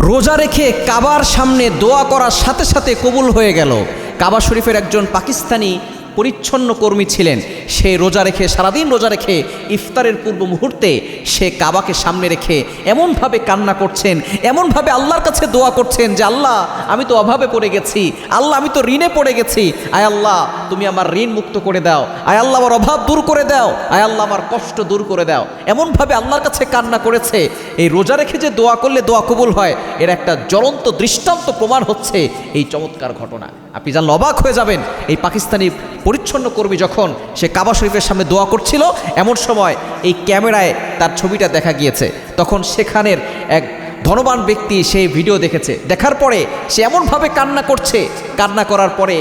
রোজা রেখে কাবার সামনে দোয়া করার সাথে সাথে কবুল হয়ে গেল। কাবা শরীফের একজন পাকিস্তানি পরিচ্ছন্ন কর্মী ছিলেন। সে রোজা রেখে সারাদিন রোজা রেখে ইফতারের পূর্ব মুহূর্তে সে কাবাকে সামনে রেখে এমনভাবে কান্না করছেন, এমনভাবে আল্লাহর কাছে দোয়া করছেন যে আল্লাহ আমি তো অভাবে পড়ে গেছি, আল্লাহ আমি তো ঋণে পড়ে গেছি, আয় আল্লাহ তুমি আমার ঋণ মুক্ত করে দাও, আয় আল্লাহ আমার অভাব দূর করে দাও, আয় আল্লাহ আমার কষ্ট দূর করে দাও। এমনভাবে আল্লাহর কাছে কান্না করেছে। এই রোজা রেখে যে দোয়া করলে দোয়া কবুল হয়, এর একটা জ্বলন্ত দৃষ্টান্ত প্রমাণ হচ্ছে এই চমৎকার ঘটনা। আপনি জানলে অবাক হয়ে যাবেন। এই পাকিস্তানি পরিচ্ছন্ন কর্মী যখন সে কাবা শরীফের সামনে দোয়া করছিল, এমন সময় এই ক্যামেরায় তার ছবিটা দেখা গিয়েছে। তখন সেখানের এক ধনবান ব্যক্তি সেই ভিডিও দেখেছে। দেখার পরে সে এমনভাবে কান্না করছে, কান্না করার পরে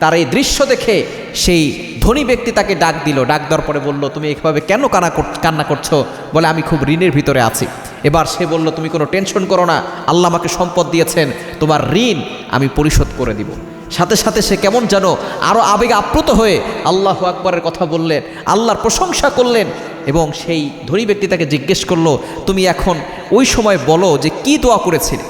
তার এই দৃশ্য দেখে সেই ধনী ব্যক্তি তাকে ডাক দিল। ডাক দেওয়ার পরে বলল, তুমি এইভাবে কেন কান্না করছো? বলে, আমি খুব ঋণের ভিতরে আছি। এবার সে বলল, তুমি কোনো টেনশন করো না, আল্লাহ আমাকে সম্পদ দিয়েছেন, তোমার ঋণ আমি পরিশোধ করে দিব। সাথে সাথে সে কেমন যেন আরও আবেগে আপ্লুত হয়ে আল্লাহু আকবরের কথা বললেন, আল্লাহর প্রশংসা করলেন। এবং সেই ধনী ব্যক্তি তাকে জিজ্ঞেস করলো, তুমি এখন ওই সময় বলো যে কি দোয়া করেছিলে,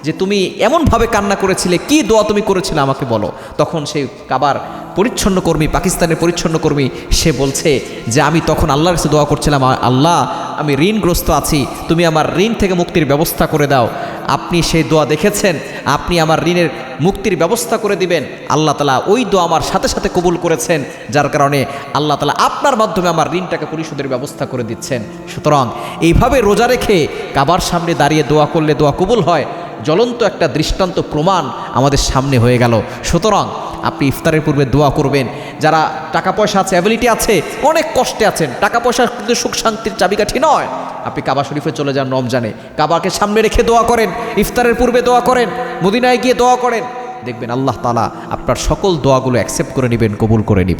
যে তুমি এমনভাবে কান্না করেছিলে, কি দোয়া তুমি করেছিলে আমাকে বলো। তখন সেই কাবার পরিচ্ছন্ন কর্মী, পাকিস্তানের পরিচ্ছন্ন কর্মী, সে বলছে যে আমি তখন আল্লাহর কাছে দোয়া করছিলাম, আল্লাহ আমি ঋণগ্রস্ত আছি, তুমি আমার ঋণ থেকে মুক্তির ব্যবস্থা করে দাও। আপনি সেই দোয়া দেখেছেন, আপনি আমার ঋণের মুক্তির ব্যবস্থা করে দিবেন। আল্লাহ তাআলা ওই দোয়া আমার সাথে সাথে কবুল করেছেন, যার কারণে আল্লাহ তাআলা আপনার মাধ্যমে আমার ঋণটাকে পরিশোধের ব্যবস্থা করে দিচ্ছেন। সুতরাং এইভাবে রোজা রেখে কাবার সামনে দাঁড়িয়ে দোয়া করলে দোয়া কবুল হয়, জ্বলন্ত একটা দৃষ্টান্ত প্রমাণ আমাদের সামনে হয়ে গেল। সুতরাং আপনি ইফতারের পূর্বে দোয়া করবেন। যারা টাকা পয়সা আছে, অ্যাবিলিটি আছে, অনেক কষ্টে আছেন, টাকা পয়সা কিন্তু সুখ শান্তির চাবিকাঠি নয়। আপনি কাবা শরীফে চলে যান রমজানে, কাবাকে সামনে রেখে দোয়া করেন, ইফতারের পূর্বে দোয়া করেন, মদিনায় গিয়ে দোয়া করেন, দেখবেন আল্লাহ তাআলা আপনার সকল দোয়াগুলো অ্যাকসেপ্ট করে নেবেন, কবুল করে নেবেন।